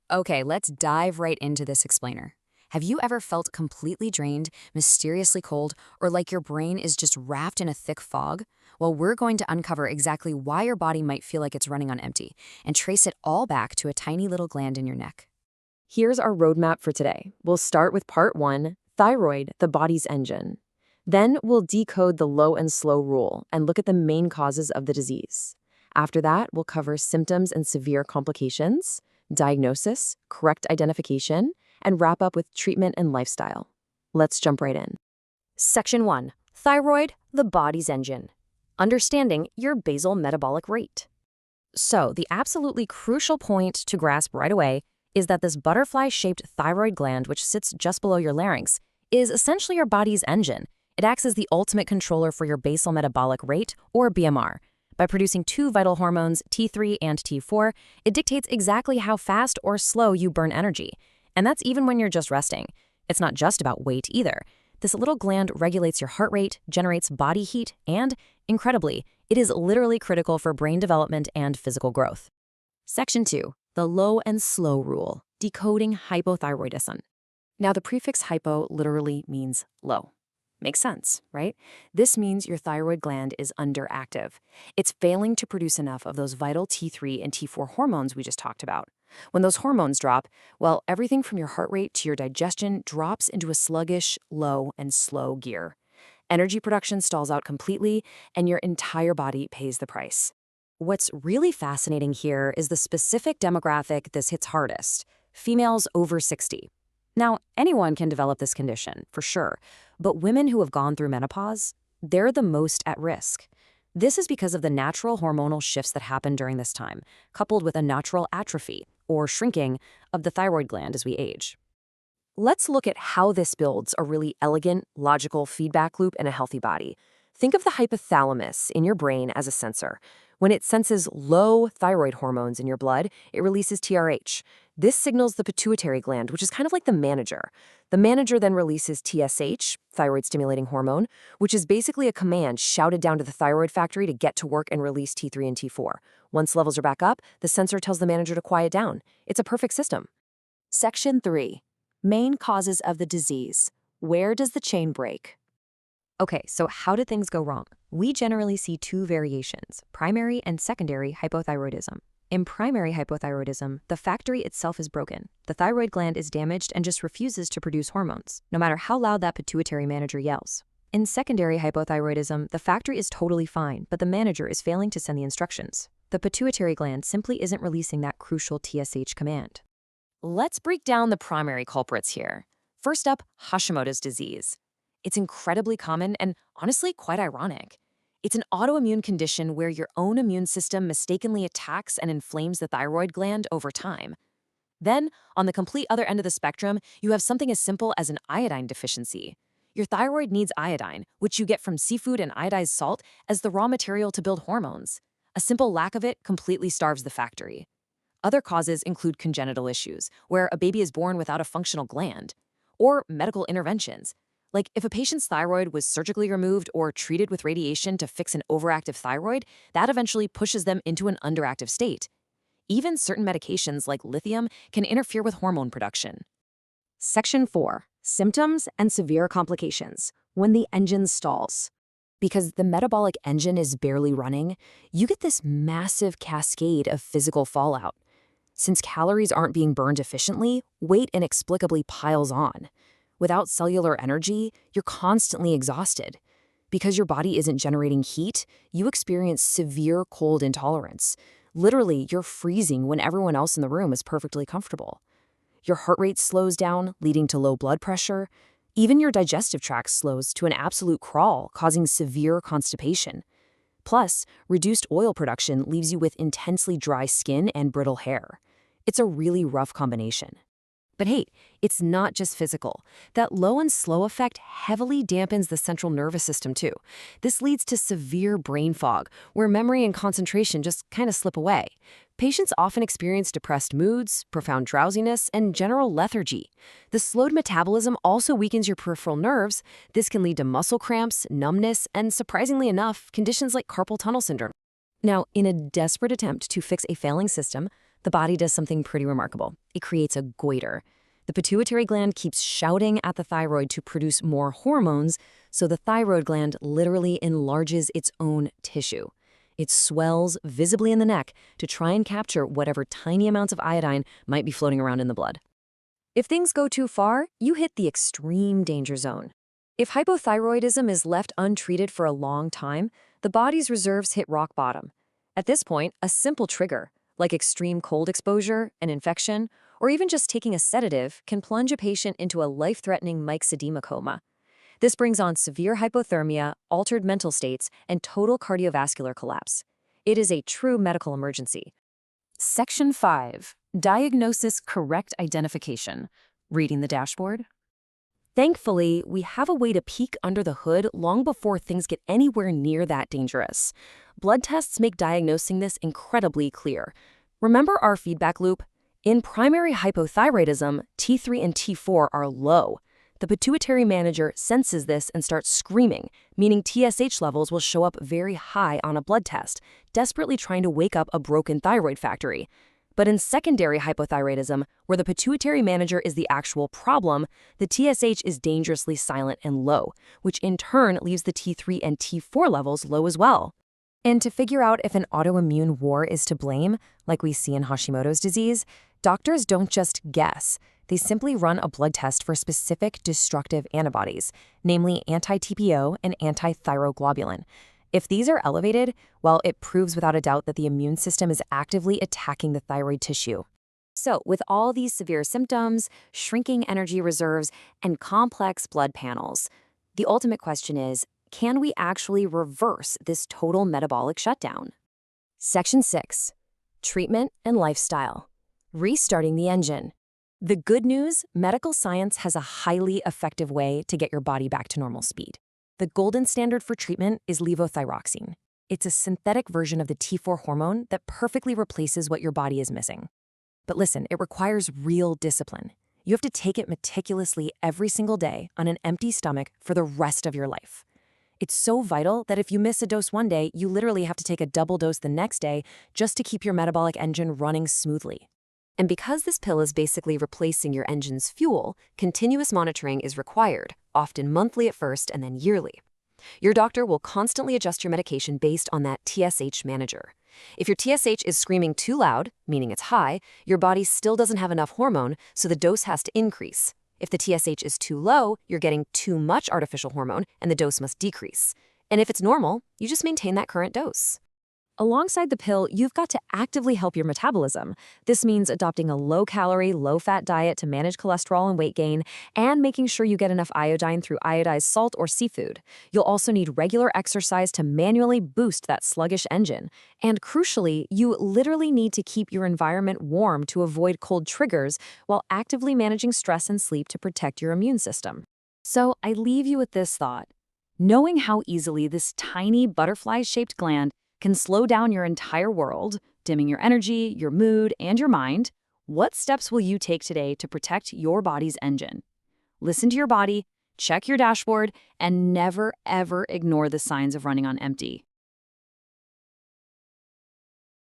Okay, let's dive right into this explainer. Have you ever felt completely drained, mysteriously cold, or like your brain is just wrapped in a thick fog? Well, we're going to uncover exactly why your body might feel like it's running on empty and trace it all back to a tiny little gland in your neck. Here's our roadmap for today. We'll start with part 1, thyroid, the body's engine. Then we'll decode the low and slow rule and look at the main causes of the disease. After that, we'll cover symptoms and severe complications, diagnosis, correct identification, and wrap up with treatment and lifestyle. Let's jump right in. Section 1. Thyroid, the body's engine. Understanding your basal metabolic rate. So, the absolutely crucial point to grasp right away is that this butterfly-shaped thyroid gland, which sits just below your larynx, is essentially your body's engine. It acts as the ultimate controller for your basal metabolic rate, or BMR. By producing two vital hormones, T3 and T4, it dictates exactly how fast or slow you burn energy. And that's even when you're just resting. It's not just about weight either. This little gland regulates your heart rate, generates body heat, and, incredibly, it is literally critical for brain development and physical growth. Section 2. The low and slow rule, decoding hypothyroidism. Now, the prefix hypo literally means low. Makes sense, right? This means your thyroid gland is underactive. It's failing to produce enough of those vital T3 and T4 hormones we just talked about. When those hormones drop, well, everything from your heart rate to your digestion drops into a sluggish, low, and slow gear. Energy production stalls out completely, and your entire body pays the price. What's really fascinating here is the specific demographic this hits hardest: females over 60. Now, anyone can develop this condition, for sure, but women who have gone through menopause, they're the most at risk. This is because of the natural hormonal shifts that happen during this time, coupled with a natural atrophy, or shrinking, of the thyroid gland as we age. Let's look at how this builds a really elegant, logical feedback loop in a healthy body. Think of the hypothalamus in your brain as a sensor. When it senses low thyroid hormones in your blood, it releases TRH. This signals the pituitary gland, which is kind of like the manager. The manager then releases TSH, thyroid-stimulating hormone, which is basically a command shouted down to the thyroid factory to get to work and release T3 and T4. Once levels are back up, the sensor tells the manager to quiet down. It's a perfect system. Section 3. Main causes of the disease. Where does the chain break? Okay, so how did things go wrong? We generally see two variations: primary and secondary hypothyroidism. In primary hypothyroidism, the factory itself is broken. The thyroid gland is damaged and just refuses to produce hormones, no matter how loud that pituitary manager yells. In secondary hypothyroidism, the factory is totally fine, but the manager is failing to send the instructions. The pituitary gland simply isn't releasing that crucial TSH command. Let's break down the primary culprits here. First up, Hashimoto's disease. It's incredibly common and honestly quite ironic. It's an autoimmune condition where your own immune system mistakenly attacks and inflames the thyroid gland over time. Then, on the complete other end of the spectrum, you have something as simple as an iodine deficiency. Your thyroid needs iodine, which you get from seafood and iodized salt, as the raw material to build hormones. A simple lack of it completely starves the factory. Other causes include congenital issues, where a baby is born without a functional gland, or medical interventions. Like if a patient's thyroid was surgically removed or treated with radiation to fix an overactive thyroid, that eventually pushes them into an underactive state. Even certain medications like lithium can interfere with hormone production. Section 4. Symptoms and severe complications. When the engine stalls. Because the metabolic engine is barely running, you get this massive cascade of physical fallout. Since calories aren't being burned efficiently, weight inexplicably piles on. Without cellular energy, you're constantly exhausted. Because your body isn't generating heat, you experience severe cold intolerance. Literally, you're freezing when everyone else in the room is perfectly comfortable. Your heart rate slows down, leading to low blood pressure. Even your digestive tract slows to an absolute crawl, causing severe constipation. Plus, reduced oil production leaves you with intensely dry skin and brittle hair. It's a really rough combination. But hey, it's not just physical. That low and slow effect heavily dampens the central nervous system too. This leads to severe brain fog, where memory and concentration just kind of slip away. Patients often experience depressed moods, profound drowsiness, and general lethargy. The slowed metabolism also weakens your peripheral nerves. This can lead to muscle cramps, numbness, and surprisingly enough, conditions like carpal tunnel syndrome. Now, in a desperate attempt to fix a failing system, the body does something pretty remarkable. It creates a goiter. The pituitary gland keeps shouting at the thyroid to produce more hormones, so the thyroid gland literally enlarges its own tissue. It swells visibly in the neck to try and capture whatever tiny amounts of iodine might be floating around in the blood. If things go too far, you hit the extreme danger zone. If hypothyroidism is left untreated for a long time, the body's reserves hit rock bottom. At this point, a simple trigger, like extreme cold exposure, an infection, or even just taking a sedative, can plunge a patient into a life-threatening myxedema coma. This brings on severe hypothermia, altered mental states, and total cardiovascular collapse. It is a true medical emergency. Section 5. Diagnosis Correct Identification. Reading the dashboard. Thankfully, we have a way to peek under the hood long before things get anywhere near that dangerous. Blood tests make diagnosing this incredibly clear. Remember our feedback loop? In primary hypothyroidism, T3 and T4 are low. The pituitary manager senses this and starts screaming, meaning TSH levels will show up very high on a blood test, desperately trying to wake up a broken thyroid factory. But in secondary hypothyroidism, where the pituitary manager is the actual problem, the TSH is dangerously silent and low, which in turn leaves the T3 and T4 levels low as well. And to figure out if an autoimmune war is to blame, like we see in Hashimoto's disease, doctors don't just guess. They simply run a blood test for specific destructive antibodies, namely anti-TPO and anti-thyroglobulin. If these are elevated, well, it proves without a doubt that the immune system is actively attacking the thyroid tissue. So, with all these severe symptoms, shrinking energy reserves, and complex blood panels, the ultimate question is, can we actually reverse this total metabolic shutdown? Section 6. Treatment and lifestyle. Restarting the engine. The good news, medical science has a highly effective way to get your body back to normal speed. The golden standard for treatment is levothyroxine. It's a synthetic version of the T4 hormone that perfectly replaces what your body is missing. But listen, it requires real discipline. You have to take it meticulously every single day on an empty stomach for the rest of your life. It's so vital that if you miss a dose one day, you literally have to take a double dose the next day just to keep your metabolic engine running smoothly. And because this pill is basically replacing your engine's fuel, continuous monitoring is required, often monthly at first and then yearly. Your doctor will constantly adjust your medication based on that TSH manager. If your TSH is screaming too loud, meaning it's high, your body still doesn't have enough hormone, so the dose has to increase. If the TSH is too low, you're getting too much artificial hormone and the dose must decrease. And if it's normal, you just maintain that current dose. Alongside the pill, you've got to actively help your metabolism. This means adopting a low-calorie, low-fat diet to manage cholesterol and weight gain, and making sure you get enough iodine through iodized salt or seafood. You'll also need regular exercise to manually boost that sluggish engine. And crucially, you literally need to keep your environment warm to avoid cold triggers while actively managing stress and sleep to protect your immune system. So I leave you with this thought. Knowing how easily this tiny butterfly-shaped gland can slow down your entire world, dimming your energy, your mood, and your mind, what steps will you take today to protect your body's engine? Listen to your body, check your dashboard, and never, ever ignore the signs of running on empty.